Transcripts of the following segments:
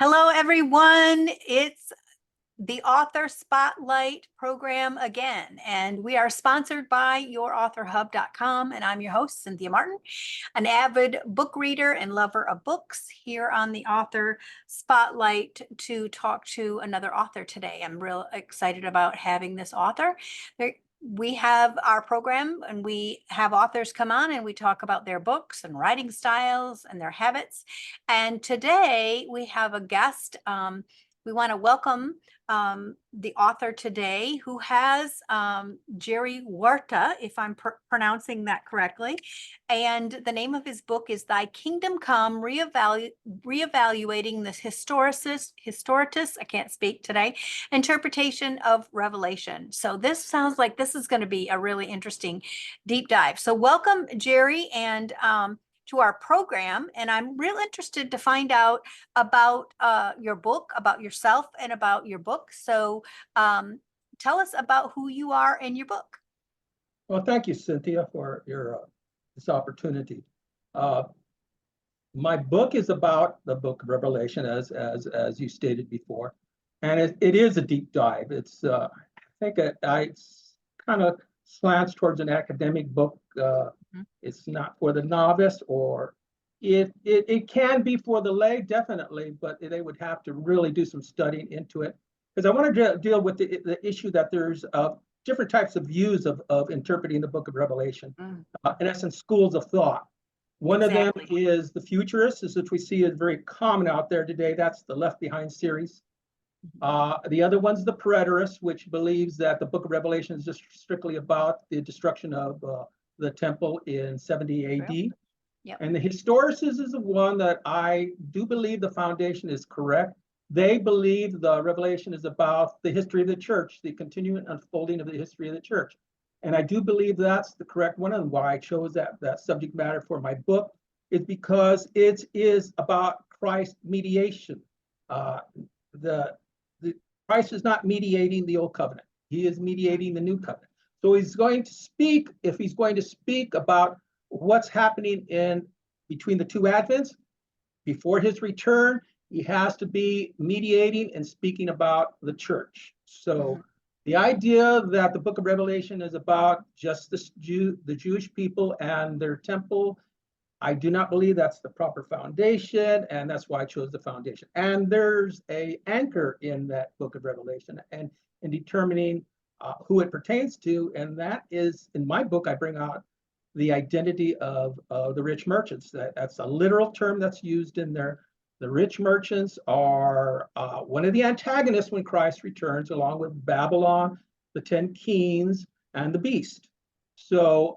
Hello, everyone. It's the Author Spotlight program again, and we are sponsored by yourauthorhub.com. And I'm your host, Cynthia Martin, an avid book reader and lover of books here on the Author Spotlight to talk to another author today. I'm real excited about having this author. We have our program and we have authors come on and we talk about their books and writing styles and their habits. And today we have a guest. We want to welcome the author today, who has Jerry Huerta, if I'm pronouncing that correctly. And the name of his book is Thy Kingdom Come, Reevaluating the Historicist, I can't speak today, interpretation of Revelation. So this sounds like this is going to be a really interesting deep dive. So welcome, Jerry, and to our program. And I'm real interested to find out about your book, about yourself, and about your book. So tell us about who you are and your book. Well, thank you, Cynthia, for your this opportunity. My book is about the book of Revelation, as you stated before, and it is a deep dive. It's I think I kind of slants towards an academic book. It's not for the novice, or it can be for the lay, definitely, but they would have to really do some studying into it. Because I want to deal with the issue that there's different types of views of interpreting the book of Revelation. In essence, schools of thought. One of them is the futurists, which we see is very common out there today. That's the Left Behind series. The other one's the preterist, which believes that the book of Revelation is just strictly about the destruction of the temple in 70 AD. Yep. And the historicist is the one that I do believe the foundation is correct. They believe the Revelation is about the history of the church, the continuing unfolding of the history of the church. And I do believe that's the correct one. And why I chose that subject matter for my book is because it is about Christ's mediation. Christ is not mediating the old covenant. He is mediating the new covenant. So he's going to speak, if he's going to speak about what's happening in between the two advents, before his return, he has to be mediating and speaking about the church. So the idea that the book of Revelation is about just the Jewish people and their temple, I do not believe that's the proper foundation, and that's why I chose the foundation. And there's an anchor in that book of Revelation and in determining who it pertains to, and that is, in my book, I bring out the identity of the rich merchants. That's a literal term that's used in there. The rich merchants are one of the antagonists when Christ returns, along with Babylon, the 10 kings, and the beast. So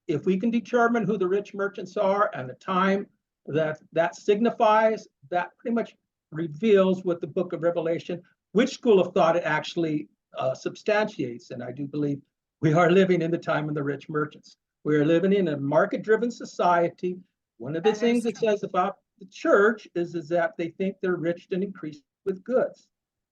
if we can determine who the rich merchants are and the time that signifies, that pretty much reveals what the book of Revelation, which school of thought it actually substantiates. And I do believe we are living in the time of the rich merchants. We are living in a market-driven society. One of the things it says about the church is that they think they're rich and increased with goods.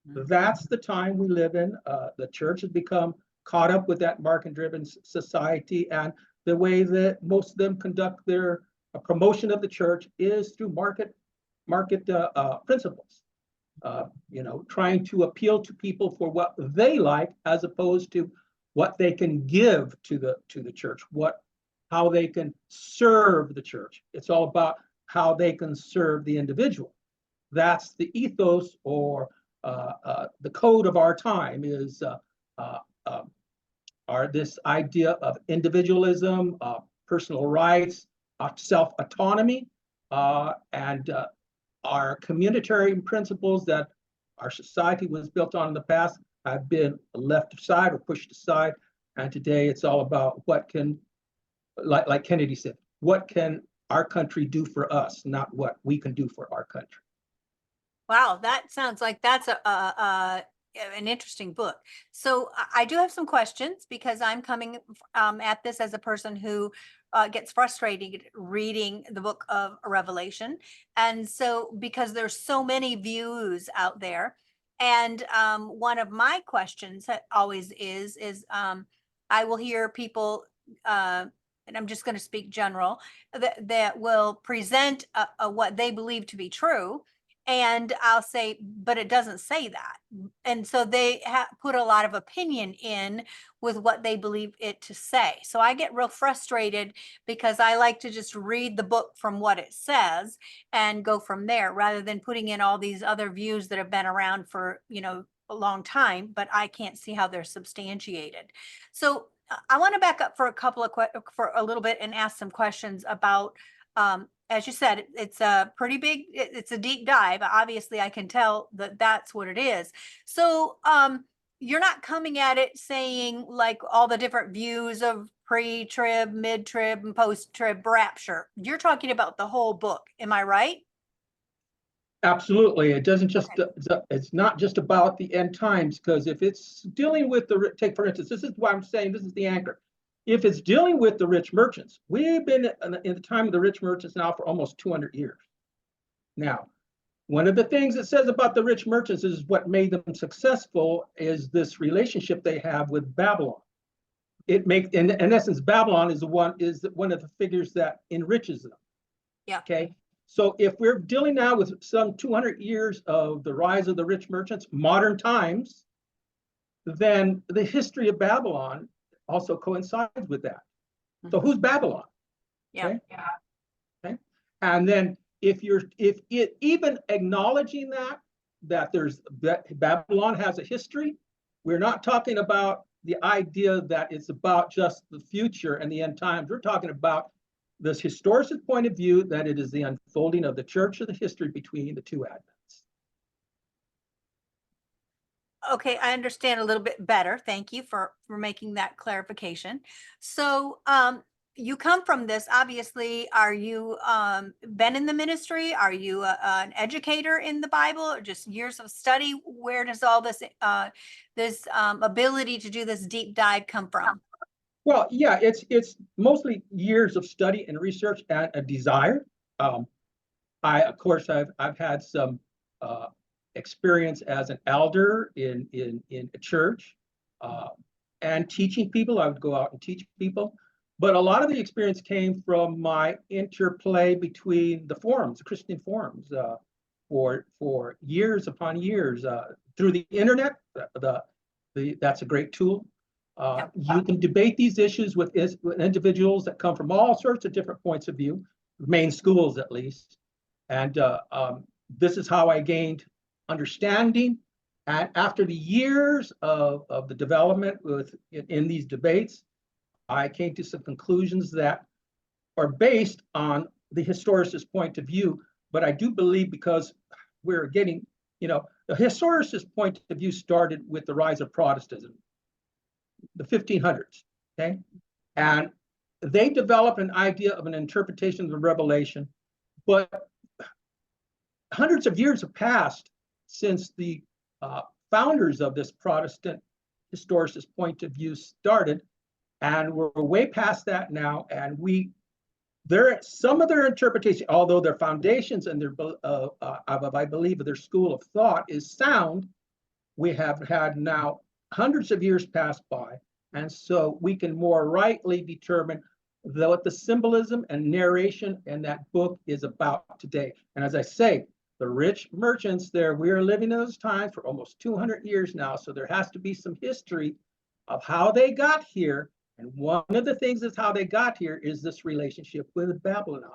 That's the time we live in. The church has become caught up with that market-driven society, and the way that most of them conduct their promotion of the church is through market principles. Trying to appeal to people for what they like, as opposed to what they can give to the church, how they can serve the church. It's all about how they can serve the individual. That's the ethos, or the code of our time is this idea of individualism, personal rights, self-autonomy, and our communitarian principles that our society was built on in the past have been left aside or pushed aside. And today it's all about what can, like Kennedy said, what can our country do for us, not what we can do for our country. Wow, that sounds like that's an interesting book. So I do have some questions, because I'm coming at this as a person who gets frustrated reading the book of Revelation. And so, because there's so many views out there, and one of my questions always is I will hear people, and I'm just going to speak general, that will present what they believe to be true. And I'll say, but it doesn't say that. And so they put a lot of opinion in with what they believe it to say. So I get real frustrated because I like to just read the book from what it says and go from there rather than putting in all these other views that have been around for, a long time, but I can't see how they're substantiated. So I want to back up for for a little bit and ask some questions about as you said, it's a pretty big, it's a deep dive. Obviously, I can tell that that's what it is. So you're not coming at it saying like all the different views of pre-trib, mid-trib, and post-trib rapture. You're talking about the whole book. Am I right? Absolutely. It doesn't just, Okay. it's not just about the end times, because if it's dealing with take for instance, this is why I'm saying this is the anchor. If it's dealing with the rich merchants, we've been in the time of the rich merchants now for almost 200 years. Now, one of the things it says about the rich merchants is what made them successful is this relationship they have with Babylon. It makes, in essence, Babylon is one of the figures that enriches them. Yeah. Okay. So if we're dealing now with some 200 years of the rise of the rich merchants, modern times, then the history of Babylon also coincides with that. So who's Babylon? Yeah. Okay. Okay. And then if it even acknowledging that Babylon has a history, we're not talking about the idea that it's about just the future and the end times. We're talking about this historicist point of view that it is the unfolding of the church of the history between the two advents. Okay, I understand a little bit better. Thank you for making that clarification. So, you come from this, obviously. Are you been in the ministry? Are you an educator in the Bible, or just years of study? Where does all this ability to do this deep dive come from? Well, yeah, it's mostly years of study and research and a desire. Um, of course, I've had some uh, experience as an elder in a church uh, and teaching people. I would go out and teach people, but a lot of the experience came from my interplay between the forums, the Christian forums, for years upon years through the internet. That's a great tool. You can debate these issues with individuals that come from all sorts of different points of view, main schools at least. And this is how I gained understanding. And after the years of the development in these debates, I came to some conclusions that are based on the historicist point of view. But I do believe, because we're getting, the historicist point of view started with the rise of Protestantism, the 1500s, okay? And they developed an idea of an interpretation of the Revelation, but hundreds of years have passed since the founders of this Protestant historicist point of view started, and we're way past that now. And some of their interpretation, although their foundations and their I believe their school of thought is sound, we have had now hundreds of years pass by, and so we can more rightly determine what the symbolism and narration in that book is about today. And as I say, the rich merchants there, we are living in those times for almost 200 years now, so there has to be some history of how they got here. And one of the things is how they got here is this relationship with Babylon.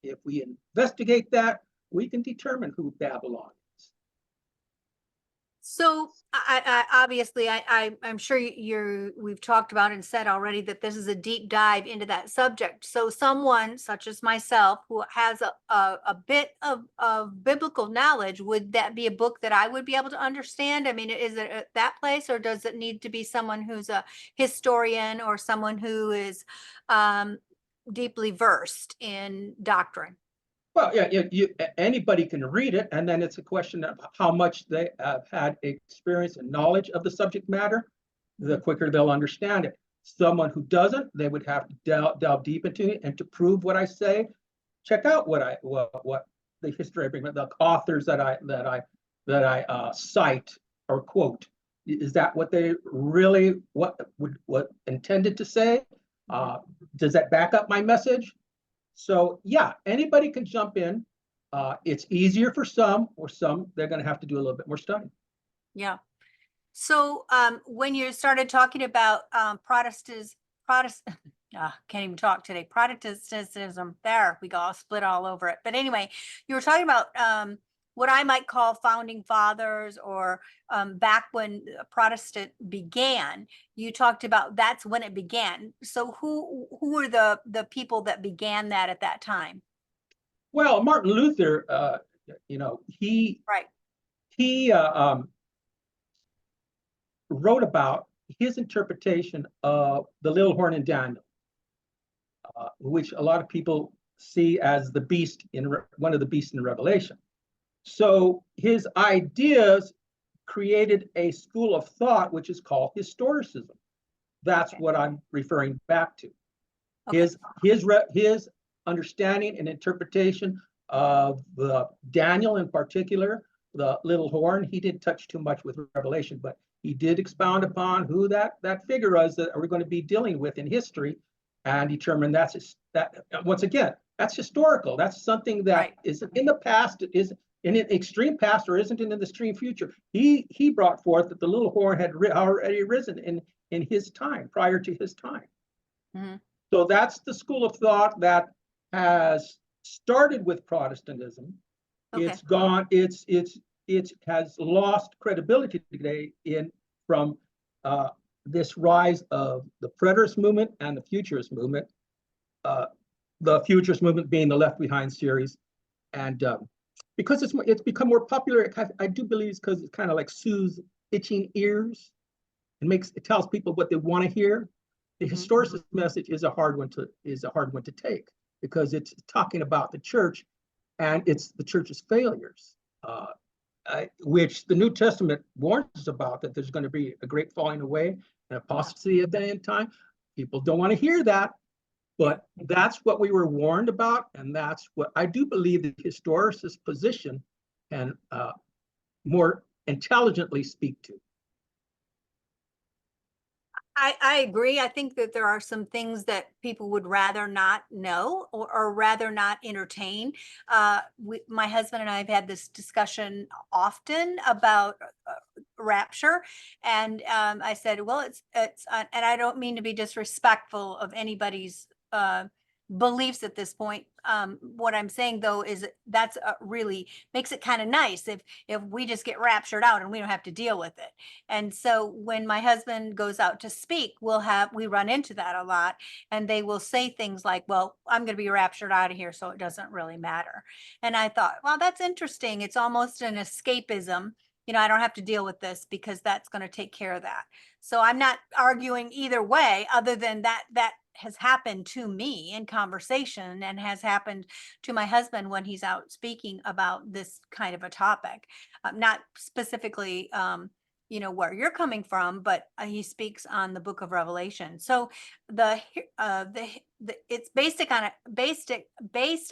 If we investigate that, we can determine who Babylon is. So I obviously I'm sure we've talked about and said already that this is a deep dive into that subject. So someone such as myself who has a bit of biblical knowledge, would that be a book that I would be able to understand? I mean, is it at that place, or does it need to be someone who's a historian or someone who is deeply versed in doctrine? Well, yeah, anybody can read it, and then it's a question of how much they have had experience and knowledge of the subject matter. The quicker they'll understand it. Someone who doesn't, they would have to delve deep into it. And to prove what I say, check out what the history I bring, the authors that I cite or quote. Is that what they really what intended to say? Does that back up my message? So yeah, anybody can jump in. It's easier for some, or some they're going to have to do a little bit more study. Yeah. So when you started talking about can't even talk today, Protestantism, there we go, I'll split all over it. But anyway, you were talking about what I might call founding fathers, or back when Protestant began. You talked about that's when it began. So who were the people that began that at that time? Well, Martin Luther, Right. he wrote about his interpretation of the little horn in Daniel, which a lot of people see as the beast in one of the beasts in Revelation. So his ideas created a school of thought which is called historicism. That's Okay. what I'm referring back to. Okay. His understanding and interpretation of the Daniel in particular, the little horn. He didn't touch too much with Revelation, but he did expound upon who that figure was that we're going to be dealing with in history, and determine that once again, that's historical. That's something that Right. isn't in the past. It is in an extreme past, or isn't in the extreme future. He brought forth that the little horn had already risen in his time, prior to his time. Mhm. So that's the school of thought that has started with Protestantism. Okay. It's gone. It has lost credibility today from this rise of the preterist movement and the futurist movement. The futurist movement being the Left Behind series, and because it's become more popular, I do believe it's because it kind of like soothes itching ears and it tells people what they want to hear. The historicist message is a hard one to take, because it's talking about the church, and it's the church's failures, which the New Testament warns us about, that there's going to be a great falling away and apostasy at the end time. People don't want to hear that, but that's what we were warned about, and that's what I do believe the historicist position can more intelligently speak to. I agree. I think that there are some things that people would rather not know, or rather not entertain. My husband and I have had this discussion often about rapture, and I said, well, and I don't mean to be disrespectful of anybody's beliefs at this point. What I'm saying though is that's really makes it kind of nice if we just get raptured out and we don't have to deal with it. And so when my husband goes out to speak, we run into that a lot, and they will say things like, well, I'm going to be raptured out of here, so it doesn't really matter. And I thought, well, that's interesting. It's almost an escapism. I don't have to deal with this because that's going to take care of that. So I'm not arguing either way, other than that has happened to me in conversation, and has happened to my husband when he's out speaking about this kind of a topic. Not specifically, where you're coming from, but he speaks on the book of Revelation. So it's based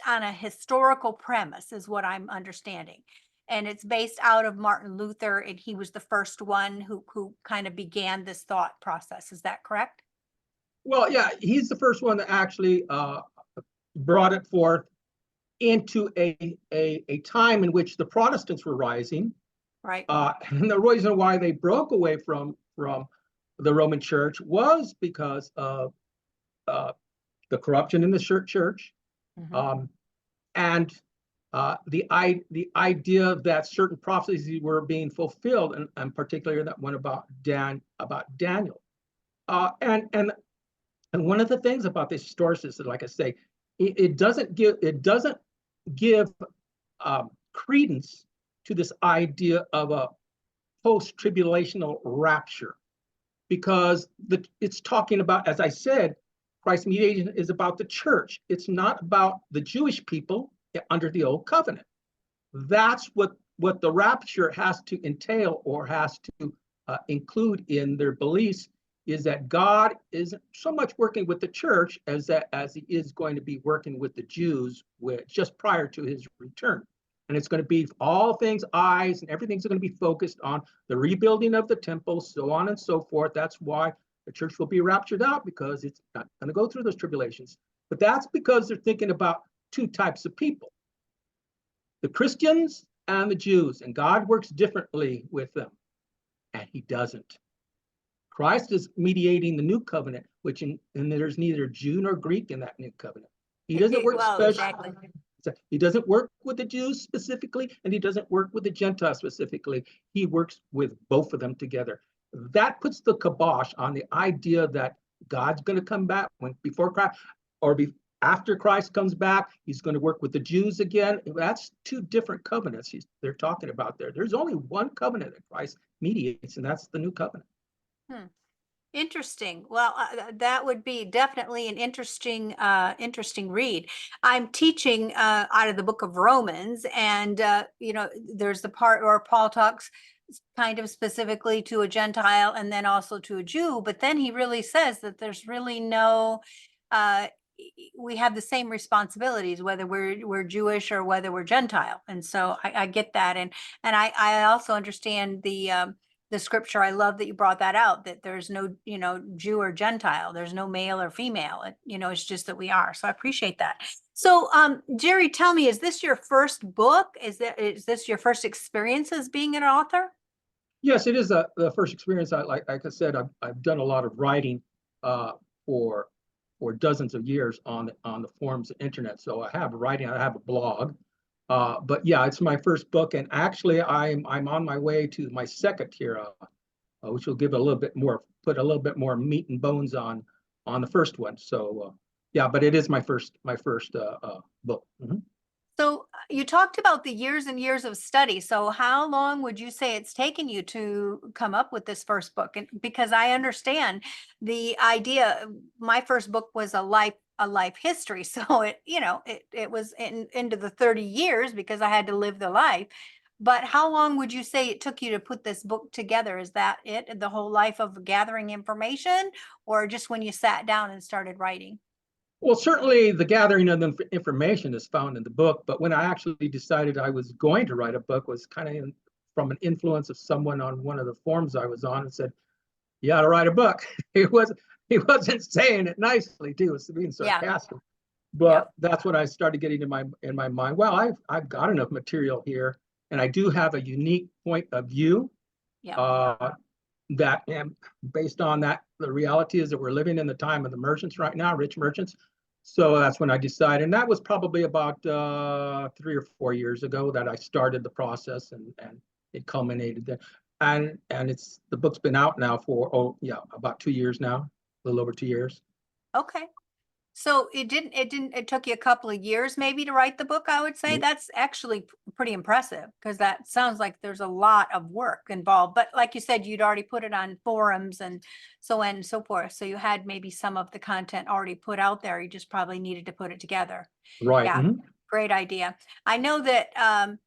on a historical premise, is what I'm understanding. And it's based out of Martin Luther, and he was the first one who kind of began this thought process. Is that correct? Well, yeah, he's the first one that actually brought it forth into a time in which the Protestants were rising. Right. And the reason why they broke away from the Roman Church was because of the corruption in the church, and the idea that certain prophecies were being fulfilled, and particularly that one about Daniel. And one of the things about this historicist, like I say, it doesn't give credence to this idea of a post-tribulational rapture, because it's talking about, as I said, Christ's mediation is about the church. It's not about the Jewish people under the old covenant. That's what the rapture has to entail, or has to include in their beliefs, is that God isn't so much working with the church as he is going to be working with the Jews just prior to his return. And it's going to be all things eyes, and everything's going to be focused on the rebuilding of the temple, so on and so forth. That's why the church will be raptured out, because it's not going to go through those tribulations. But that's because they're thinking about two types of people. the Christians and the Jews, and God works differently with them, and he doesn't. Christ is mediating the new covenant, and there's neither Jew nor Greek in that new covenant. He doesn't work Well, special. exactly. He doesn't work with the Jews specifically, and he doesn't work with the Gentiles specifically. He works with both of them together. That puts the kibosh on the idea that God's going to come back before Christ, or after Christ comes back, he's going to work with the Jews again. That's two different covenants they're talking about there. There's only one covenant that Christ mediates, and that's the new covenant. Interesting. Well, that would be definitely an interesting read. I'm teaching out of the book of Romans, and there's the part where Paul talks kind of specifically to a Gentile and then also to a Jew, but then he really says that there's really no we have the same responsibilities, whether we're Jewish or whether we're Gentile. And so I get that. And I also understand the scripture. I love that you brought that out, that there's no, Jew or Gentile. There's no male or female. It's just that we are. So I appreciate that. So, Jerry, tell me, is this your first book? Is this your first experience as being an author? Yes, it is the first experience. Like I said, I've done a lot of writing for dozens of years on the forums of internet. So I have writing. I have a blog. But yeah, it's my first book, and actually, I'm on my way to my second here, which will give put a little bit more meat and bones on the first one. So yeah, but it is my first book. Mm-hmm. So you talked about the years and years of study. So how long would you say it's taken you to come up with this first book? And because I understand the idea, my first book was a life history. So it was into the 30 years because I had to live the life. But how long would you say it took you to put this book together? Is that it, the whole life of gathering information, or just when you sat down and started writing? Well, certainly the gathering of the information is found in the book, but when I actually decided I was going to write a book was kind of from an influence of someone on one of the forums I was on, and said, "You ought to write a book." He wasn't saying it nicely too; it was being sarcastic. But that's what I started getting in my mind. Well, I've got enough material here, and I do have a unique point of view. That, and based on that, the reality is that we're living in the time of the merchants right now, rich merchants. So that's when I decided, and that was probably about 3 or 4 years ago that I started the process, and it culminated there. And the book's been out now for about 2 years now, a little over 2 years. Okay. So it took you a couple of years maybe to write the book, I would say. That's actually pretty impressive, because that sounds like there's a lot of work involved. But like you said, you'd already put it on forums and so on and so forth. So you had maybe some of the content already put out there. You just probably needed to put it together. Right. Yeah, Mm-hmm. great idea. I know that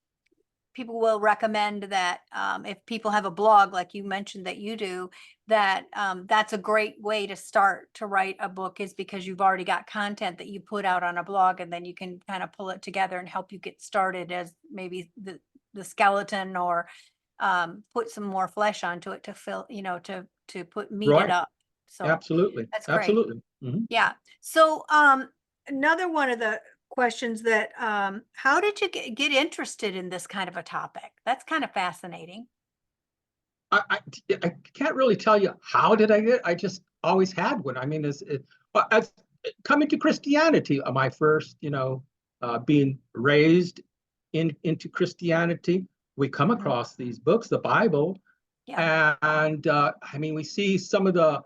people will recommend that if people have a blog, like you mentioned that you do, that that's a great way to start to write a book, is because you've already got content that you put out on a blog, and then you can kind of pull it together and help you get started as maybe the skeleton, or put some more flesh onto it to fill, to put meat it up. So Absolutely. that's great. Absolutely. Mm-hmm. Yeah. So another one of the questions that how did you get interested in this kind of a topic? That's kind of fascinating. I can't really tell you how did I get. I just always had one. I mean, as coming to Christianity, my first, being raised into Christianity, we come across these books, the Bible, and I mean, we see some of the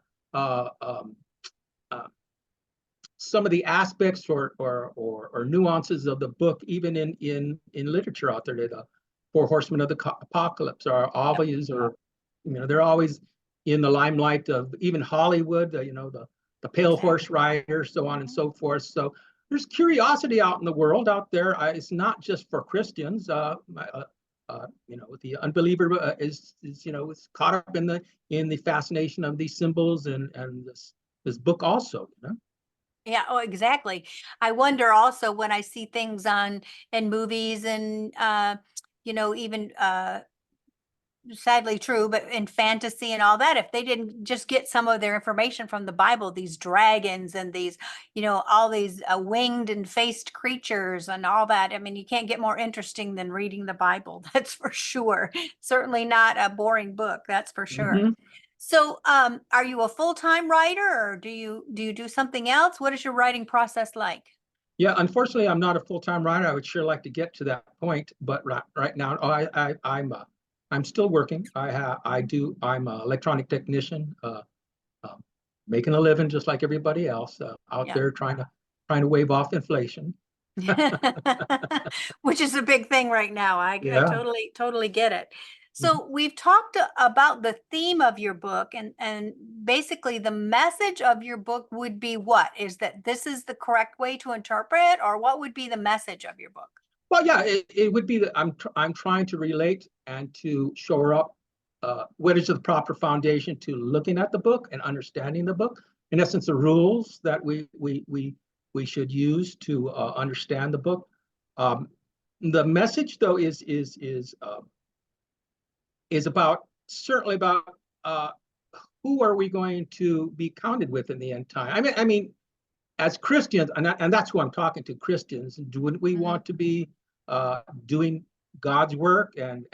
aspects or nuances of the book, even in literature out there. The Four Horsemen of the Apocalypse are always, they're always in the limelight of even Hollywood. The Pale Horse Rider, so on and so forth. So there's curiosity out in the world out there. It's not just for Christians. The unbeliever is caught up in the fascination of these symbols and this book also. Yeah, oh, exactly. I wonder also when I see things in movies and even sadly true, but in fantasy and all that, if they didn't just get some of their information from the Bible, these dragons and these, all these winged and faced creatures and all that, I mean, you can't get more interesting than reading the Bible. That's for sure. Certainly not a boring book. That's for sure. Mhm. So, are you a full-time writer, or do you do something else? What is your writing process like? Yeah, unfortunately, I'm not a full-time writer. I would sure like to get to that point, but right now, I'm still working. I'm an electronic technician, um, making a living just like everybody else, out Yeah. there trying to wave off inflation. Which is a big thing right now. I Yeah. totally get it. Mhm. So we've talked about the theme of your book, and basically the message of your book would be what? Is that this is the correct way to interpret, or what would be the message of your book? Well, yeah, it would be that I'm trying to relate and to shore up what is the proper foundation to looking at the book and understanding the book. In essence, the rules that we should use to understand the book. Um, the message, though, is about certainly about uh, who are we going to be counted with in the end time. I mean, as Christians, and that's who I'm talking to, Christians, do we Mhm. want to be doing God's work and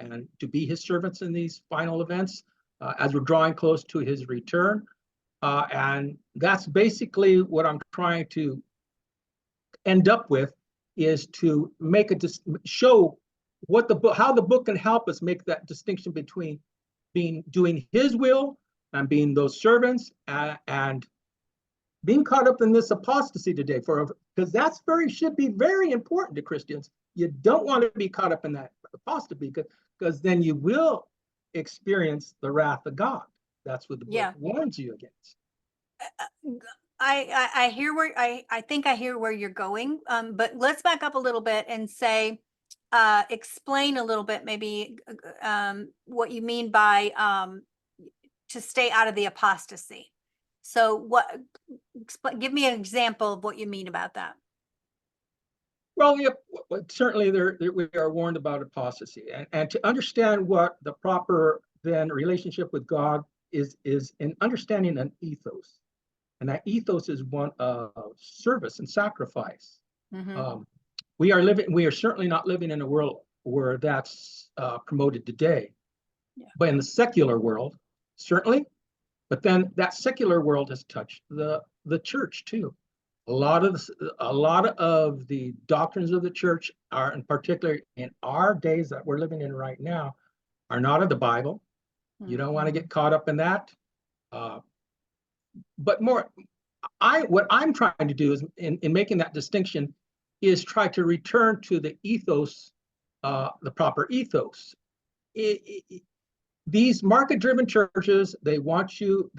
to be his servants in these final events as we're drawing close to his return? And that's basically what I'm trying to end up with, is to make show what the book, how the book can help us make that distinction between doing his will and being those servants, and being caught up in this apostasy today, because that's should be very important to Christians. You don't want to be caught up in that apostasy, because then you will experience the wrath of God. That's what the book Yeah. warns you against. I hear where I think I hear where you're going. But let's back up a little bit and say, explain a little bit, maybe, what you mean by to stay out of the apostasy. So, give me an example of what you mean about that. Well, yeah, certainly we are warned about apostasy, and to understand what the proper then relationship with God is in understanding an ethos, and that ethos is one of service and sacrifice. Hmm. Um, we are certainly not living in a world where that's promoted today, Yeah. but in the secular world, certainly. But then that secular world has touched the church too. A lot of the doctrines of the church are, in particular in our days that we're living in right now, are not of the Bible. You don't want to get caught up in that. Uh, but more, what I'm trying to do is in making that distinction is try to return to the ethos, the proper ethos. These market-driven churches, they want to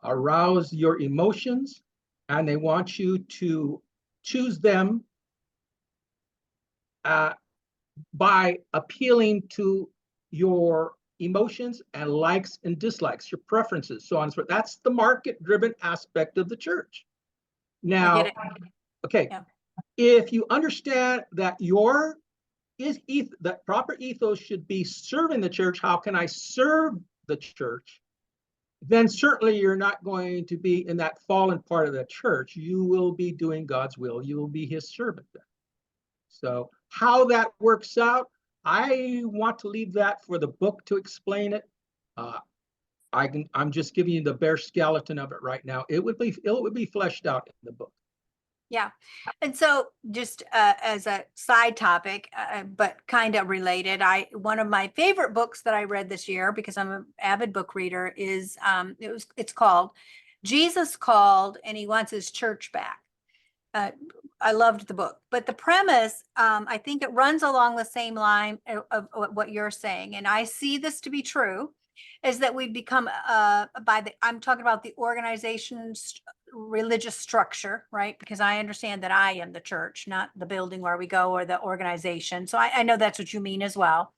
arouse your emotions, and they want you to choose them uh, by appealing to your emotions and likes and dislikes, your preferences, so on and so forth. That's the market-driven aspect of the church. I get Now, it. okay, Yeah. if you understand that that proper ethos should be serving the church, how can I serve the church? Then certainly you're not going to be in that fallen part of the church. You will be doing God's will. You will be his servant then. So how that works out, I want to leave that for the book to explain it. Uh, I'm just giving you the bare skeleton of it right now. It would be fleshed out in the book. Yeah. And so just as a side topic, but kind of related, one of my favorite books that I read this year, because I'm an avid book reader, is it's called Jesus Called and He Wants His Church Back. Uh, I loved the book, but the premise, I think it runs along the same line of what you're saying. And I see this to be true, is that we've become, I'm talking about the organization's religious structure, right? Because I understand that I am the church, not the building where we go or the organization. So I know that's what you mean as well.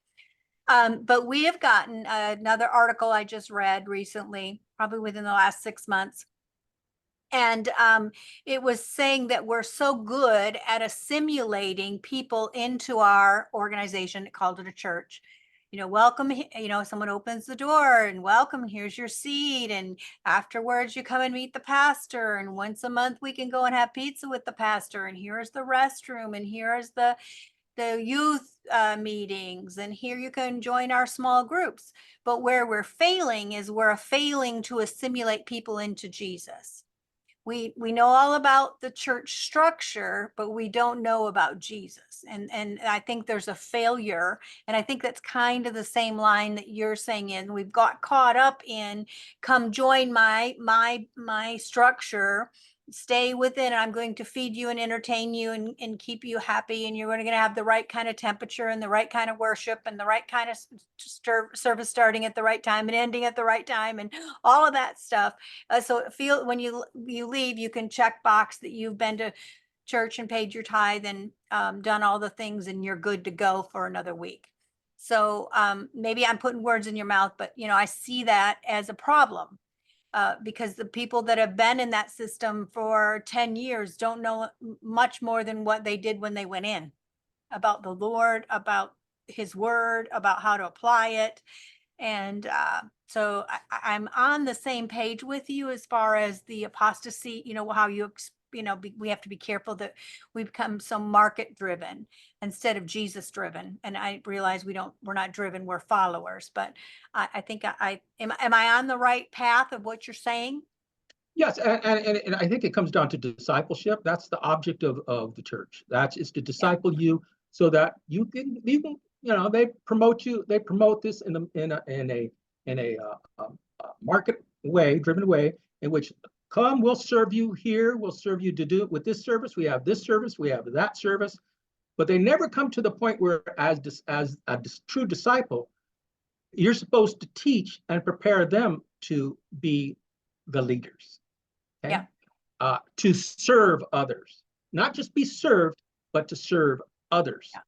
But we have gotten another article I just read recently, probably within the last 6 months, and it was saying that we're so good at assimilating people into our organization, it called it a church, welcome, someone opens the door and welcome, here's your seat. And afterwards you come and meet the pastor. And once a month we can go and have pizza with the pastor. And here's the restroom. And here's the youth meetings. And here you can join our small groups. But where we're failing is we're failing to assimilate people into Jesus. We know all about the church structure, but we don't know about Jesus. And I think there's a failure. And I think that's kind of the same line that you're saying in. We've got caught up in, come join my structure, stay within, I'm going to feed you and entertain you and keep you happy. And you're going to have the right kind of temperature and the right kind of worship and the right kind of service starting at the right time and ending at the right time and all of that stuff. So feel when you leave, you can check box that you've been to church and paid your tithe and done all the things, and you're good to go for another week. So maybe I'm putting words in your mouth, but I see that as a problem. Because the people that have been in that system for 10 years don't know much more than what they did when they went in about the Lord, about his word, about how to apply it. And so I'm on the same page with you as far as the apostasy, how we have to be careful that we become so market driven instead of Jesus driven. And I realize we're not driven, we're followers. But I think am I on the right path of what you're saying? Yes, and I think it comes down to discipleship. That's the object of the church. Is to Yeah. disciple you so that you can they promote you. They promote this in a market way, driven way, in which come, we'll serve you here. We'll serve you to do it with this service. We have this service. We have that service. But they never come to the point where, as a true disciple, you're supposed to teach and prepare them to be the leaders. Okay? Yeah. To serve others, not just be served, but to serve others. Yeah.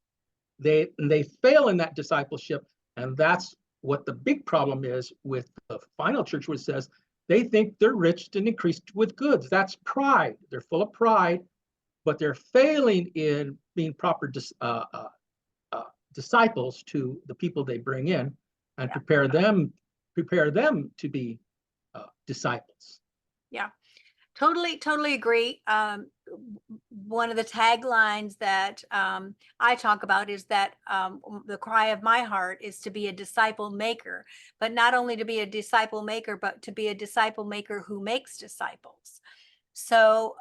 They fail in that discipleship, and that's what the big problem is with the final church, which says they think they're rich and increased with goods. That's pride. They're full of pride, but they're failing in being proper disciples to the people they bring in, and prepare them to be disciples. Yeah. Totally agree. One of the taglines that I talk about is that the cry of my heart is to be a disciple maker, but not only to be a disciple maker, but to be a disciple maker who makes disciples. So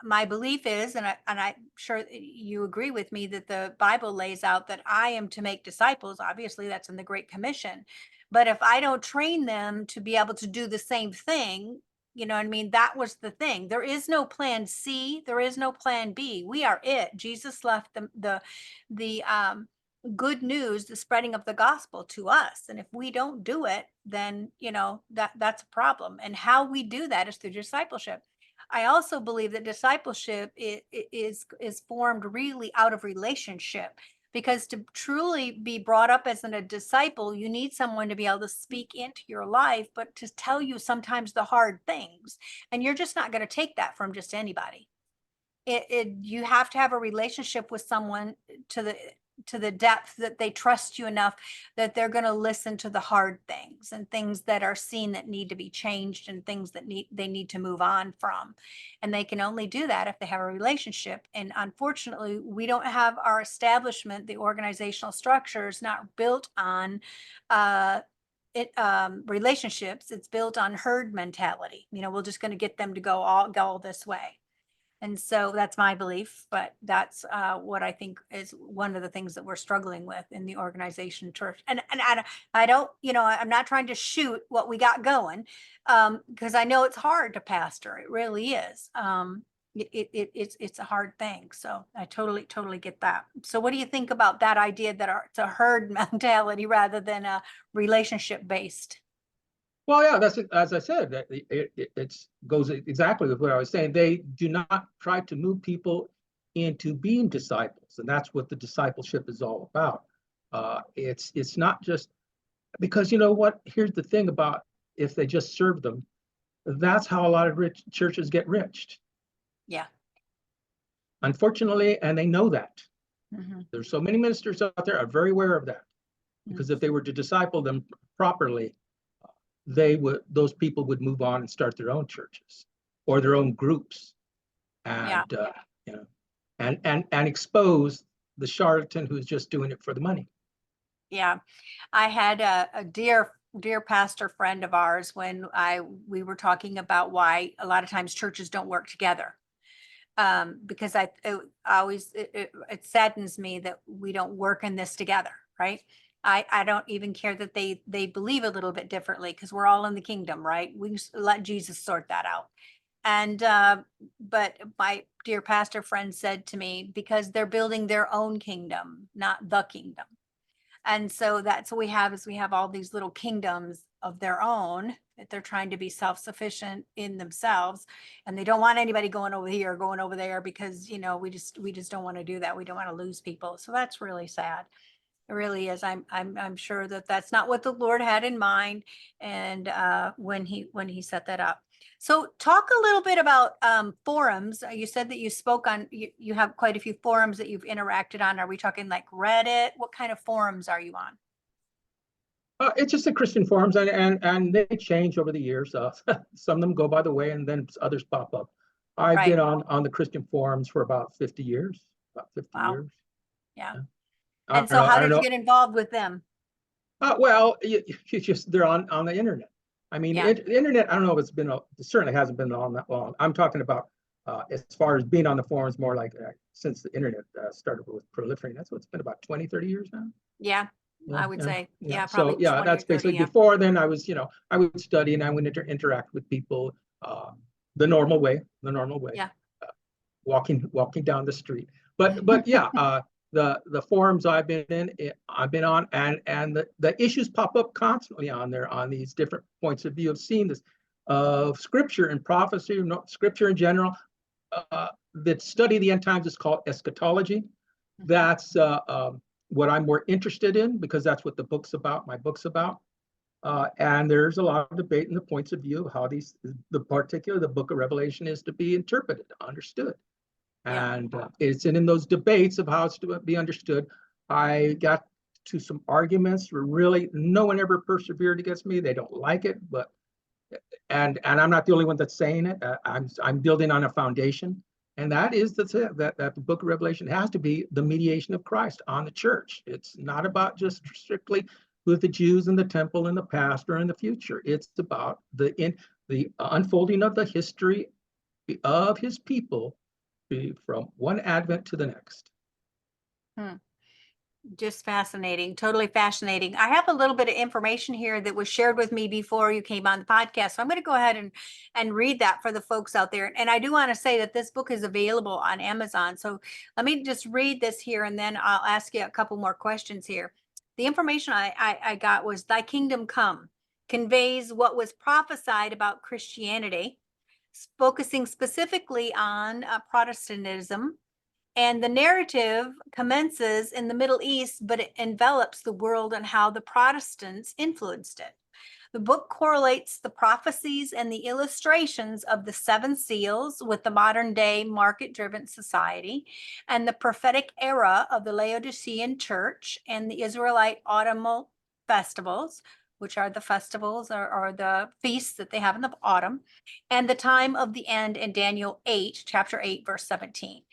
my belief is, and I'm sure you agree with me, that the Bible lays out that I am to make disciples. Obviously, that's in the Great Commission. But if I don't train them to be able to do the same thing, you know what I mean? That was the thing. There is no plan C. There is no plan B. We are it. Jesus left the good news, the spreading of the gospel to us. And if we don't do it, then that's a problem. And how we do that is through discipleship. I also believe that discipleship is formed really out of relationship. Because to truly be brought up as a disciple, you need someone to be able to speak into your life, but to tell you sometimes the hard things. And you're just not going to take that from just anybody. You have to have a relationship with someone to the depth that they trust you enough that they're going to listen to the hard things and things that are seen that need to be changed and things that they need to move on from. And they can only do that if they have a relationship. And unfortunately, we don't have our establishment, the organizational structure is not built on relationships. It's built on herd mentality. We're just going to get them to go this way. And so that's my belief, but that's what I think is one of the things that we're struggling with in the organization church. And I don't, I'm not trying to shoot what we got going, because I know it's hard to pastor. It really is. It's a hard thing. So I totally get that. So what do you think about that idea that it's a herd mentality rather than a relationship based? Well, yeah, that's it. As I said, that it goes exactly with what I was saying. They do not try to move people into being disciples, and that's what the discipleship is all about. It's not just because you know what? Here's the thing about if they just serve them, that's how a lot of rich churches get rich. Yeah. Unfortunately, and they know that. Mm-hmm. There's so many ministers out there are very aware of that. because if they were to disciple them properly, those people would move on and start their own churches or their own groups, Yeah. and you know, and expose the charlatan who's just doing it for the money. Yeah. I had a dear pastor friend of ours when we were talking about why a lot of times churches don't work together. Because it saddens me that we don't work in this together, right? I don't even care that they believe a little bit differently, because we're all in the kingdom, right? We just let Jesus sort that out. And but my dear pastor friend said to me, because they're building their own kingdom, not the kingdom. And so that's what we have, is we have all these little kingdoms of their own that they're trying to be self-sufficient in themselves, and they don't want anybody going over here or going over there, because we just don't want to do that. We don't want to lose people. So that's really sad. It really is. I'm sure that that's not what the Lord had in mind, and when he set that up. So talk a little bit about forums. You said that you spoke on, you have quite a few forums that you've interacted on. Are we talking like Reddit? What kind of forums are you on? It's just the Christian forums, and they change over the years. Some of them go by the way, and then others pop up. I've Right. been on the Christian forums for about 50 years. About 50 Wow. years. Yeah. Yeah. And so how I don't did you know. get involved with them? Well, they're on the internet. I mean, Yeah. the internet. I don't know if it certainly hasn't been on that long. I'm talking about as far as being on the forums, more like since the internet started with proliferating. That's what's been about 20, 30 years now. Yeah. Yeah, I would yeah, say, yeah. yeah, So probably yeah, 20 or that's 30. basically Yeah. before then. I would study and I would interact with people the normal way, Yeah. uh, walking down the street. But yeah, the forums I've been on, and the issues pop up constantly on there, on these different points of view of seeing this of scripture and prophecy, scripture in general. That study the end times is called eschatology. That's what I'm more interested in, because that's what my book's about. And there's a lot of debate in the points of view of how the book of Revelation is to be interpreted, understood. Yeah. And it's in those debates of how it's to be understood. I got to some arguments where really no one ever persevered against me. They don't like it, but and I'm not the only one that's saying it. I'm building on a foundation, and that is that the book of Revelation has to be the mediation of Christ on the church. It's not about just strictly with the Jews and the temple and the past or in the future. It's about the unfolding of the history of his people from one Advent to the next. Hmm. Just fascinating, totally fascinating. I have a little bit of information here that was shared with me before you came on the podcast. So I'm going to go ahead and read that for the folks out there. And I do want to say that this book is available on Amazon. So let me just read this here, and then I'll ask you a couple more questions here. The information I got was, "Thy kingdom come" conveys what was prophesied about Christianity, focusing specifically on Protestantism. And the narrative commences in the Middle East, but it envelops the world and how the Protestants influenced it. The book correlates the prophecies and the illustrations of the seven seals with the modern day market driven society and the prophetic era of the Laodicean church and the Israelite autumnal festivals, which are the festivals or the feasts that they have in the autumn, and the time of the end in Daniel 8, chapter 8, verse 17.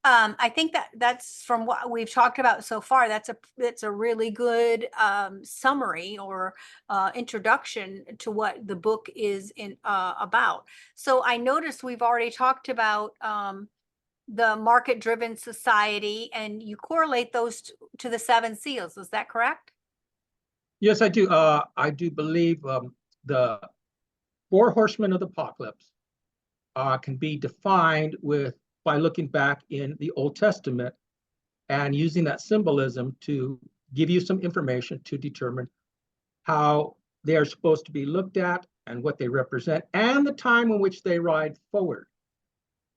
I think that's from what we've talked about so far. That's a really good summary or introduction to what the book is about. So I noticed we've already talked about the market-driven society, and you correlate those to the seven seals. Is that correct? Yes, I do. I do believe the four horsemen of the apocalypse can be defined by looking back in the Old Testament and using that symbolism to give you some information to determine how they are supposed to be looked at and what they represent and the time in which they ride forward.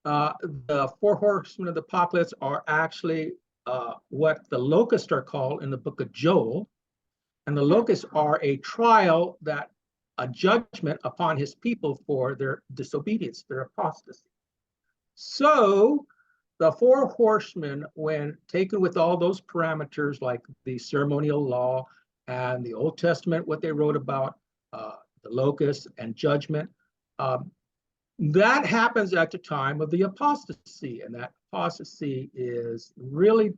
The four horsemen of the apocalypse are actually what the locusts are called in the book of Joel. And the locusts are a judgment upon his people for their disobedience, their apostasy. So the four horsemen, when taken with all those parameters like the ceremonial law and the Old Testament, what they wrote about the locust and judgment. That happens at the time of the apostasy, and that apostasy is really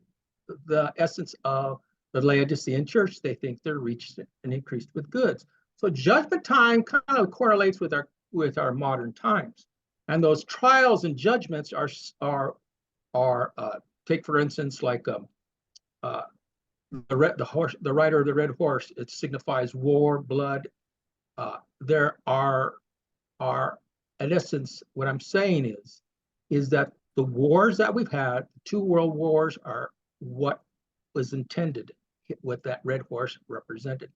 the essence of the Laodicean church. They think they're reached and increased with goods. So judgment time kind of correlates with our modern times, and those trials and judgments are take for instance like the rider of the red horse. It signifies war, blood. There are in essence, what I'm saying is that the wars that we've had, 2 world wars, are what was intended, what that red horse represented.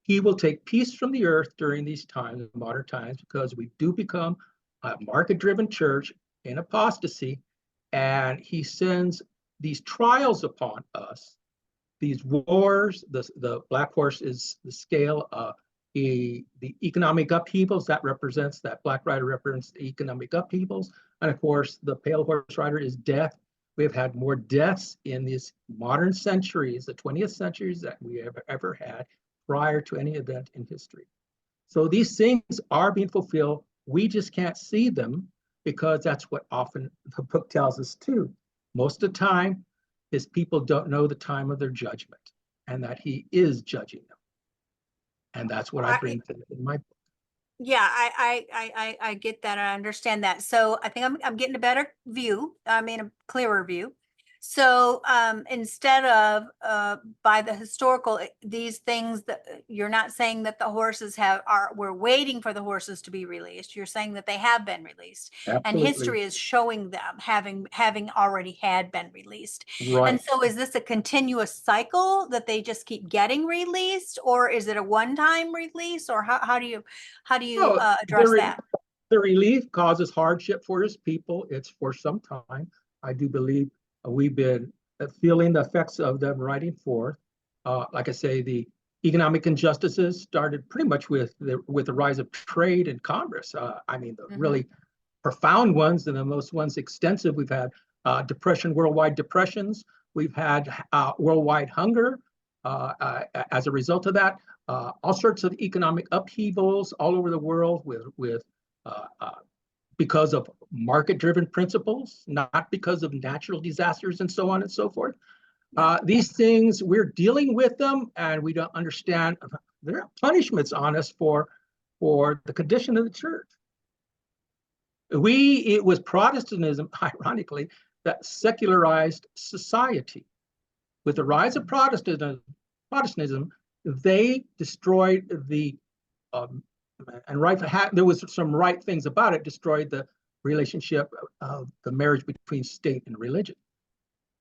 He will take peace from the earth during these times, modern times, because we do become a market-driven church in apostasy, and he sends these trials upon us, these wars. The black horse is the scale of the economic upheavals. That black rider represents the economic upheavals. And of course, the pale horse rider is death. We've had more deaths in these modern centuries, the 20th centuries, that we have ever had prior to any event in history. So these things are being fulfilled. We just can't see them because that's what often the book tells us too. Most of the time, his people don't know the time of their judgment and that he is judging them. And that's what I bring to in my book. Yeah, I get that. I understand that. So I think I'm getting a better view. I mean, a clearer view. So instead of by the historical, these things that you're not saying that the horses we're waiting for the horses to be released. You're saying that they have been released. Absolutely. And history is showing them having already had been released. Right. And so is this a continuous cycle that they just keep getting released, or is it a one-time release, or how do you address that? The relief causes hardship for his people. It's for some time. I do believe we've been feeling the effects of them riding forth. Like I say, the economic injustices started pretty much with the rise of trade and commerce. I mean, the really profound ones and the most ones extensive. We've had worldwide depressions. We've had worldwide hunger as a result of that. All sorts of economic upheavals all over the world with because of market-driven principles, not because of natural disasters and so on and so forth. These things, we're dealing with them, and we don't understand. There are punishments on us for the condition of the church. It was Protestantism, ironically, that secularized society. With the rise of Protestantism, they destroyed the there was some right things about it, destroyed the relationship of the marriage between state and religion.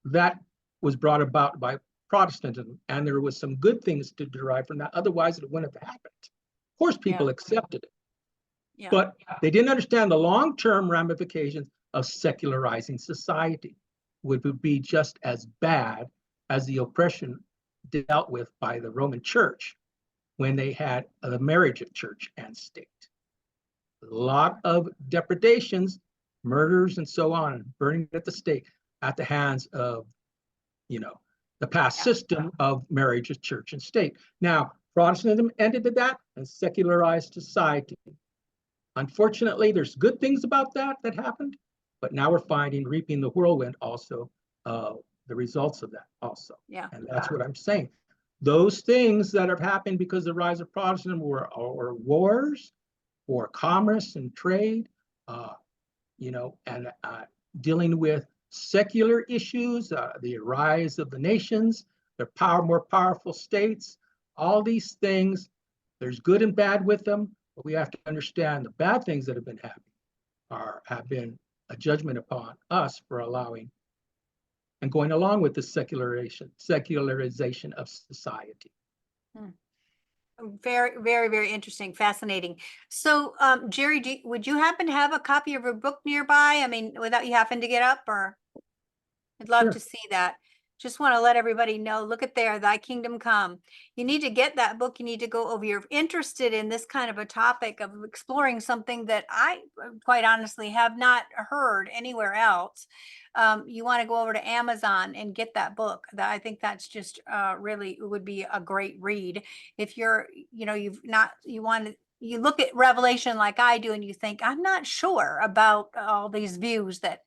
That was brought about by Protestantism, and there was some good things to derive from that. Otherwise, it wouldn't have happened. Of course, people accepted it, but they didn't understand the long-term ramifications of secularizing society would be just as bad as the oppression dealt with by the Roman Church when they had the marriage of church and state. A lot of depredations, murders, and so on, burning at the stake at the hands of, the past system of marriage of church and state. Now, Protestantism ended that and secularized society. Unfortunately, there's good things about that happened, but now we're reaping the whirlwind also, the results of that also. Yeah. And that's what I'm saying. Those things that have happened because of the rise of Protestantism were wars, or commerce and trade, and dealing with secular issues, the rise of the nations, their more powerful states, all these things. There's good and bad with them, but we have to understand the bad things that have been happening have been a judgment upon us for allowing and going along with the secularization of society. Very, very, very interesting, fascinating. So, Jerry, would you happen to have a copy of your book nearby? I mean, without you having to get up, or I'd love to see that. just want to let everybody know, look at there, Thy Kingdom Come. You need to get that book. You need to go over. You're interested in this kind of a topic of exploring something that I quite honestly have not heard anywhere else. You want to go over to Amazon and get that book. That I think that's just really, it would be a great read. If you're, you've not, you want to, you look at Revelation like I do and you think, I'm not sure about all these views that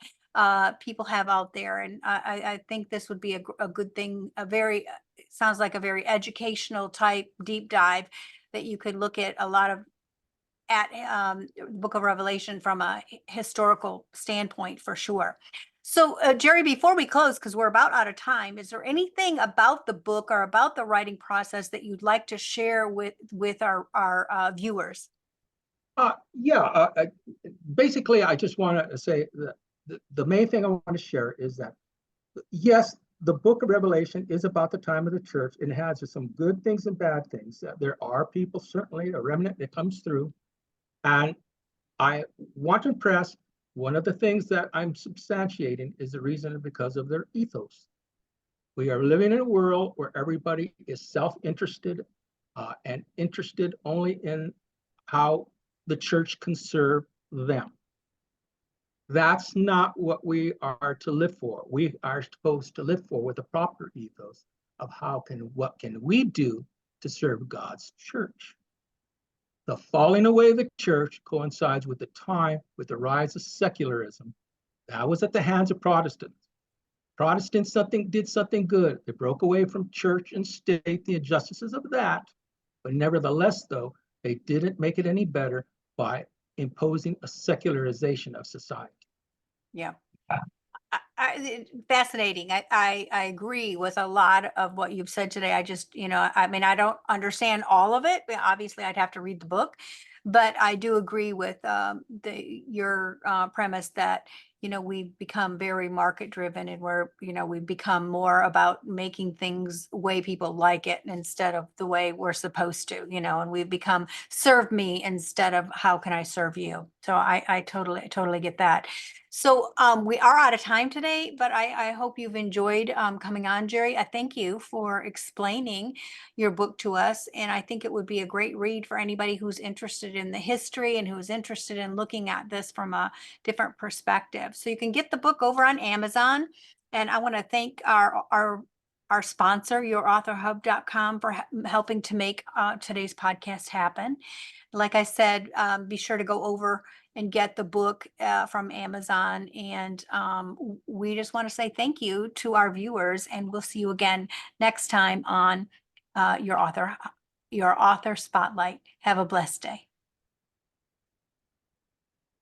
people have out there. And I think this would be a good thing, it sounds like a very educational type deep dive that you could look at a lot of Book of Revelation from a historical standpoint for sure. So Jerry, before we close, because we're about out of time, is there anything about the book or about the writing process that you'd like to share with our viewers? Yeah, basically, I just want to say that the main thing I want to share is that, yes, the book of Revelation is about the time of the church, and it has some good things and bad things. There are people, certainly, a remnant that comes through. And I want to impress, one of the things that I'm substantiating is the reason because of their ethos. We are living in a world where everybody is self-interested and interested only in how the church can serve them. That's not what we are to live for. We are supposed to live for with a proper ethos of what can we do to serve God's church. The falling away of the church coincides with the time with the rise of secularism. That was at the hands of Protestants. Protestants did something good. They broke away from church and state, the injustices of that. But nevertheless, though, they didn't make it any better by imposing a secularization of society. Yeah. Fascinating. I agree with a lot of what you've said today. I just, I mean, I don't understand all of it. Obviously, I'd have to read the book, but I do agree with your premise that, we've become very market driven and we've become more about making things the way people like it instead of the way we're supposed to, and we've become serve me instead of how can I serve you. So I totally get that. So we are out of time today, but I hope you've enjoyed coming on, Jerry. I thank you for explaining your book to us. And I think it would be a great read for anybody who's interested in the history and who's interested in looking at this from a different perspective. So you can get the book over on Amazon. And I want to thank our sponsor, yourauthorhub.com, for helping to make today's podcast happen. Like I said, be sure to go over and get the book from Amazon. And we just want to say thank you to our viewers, and we'll see you again next time on your author spotlight. Have a blessed day.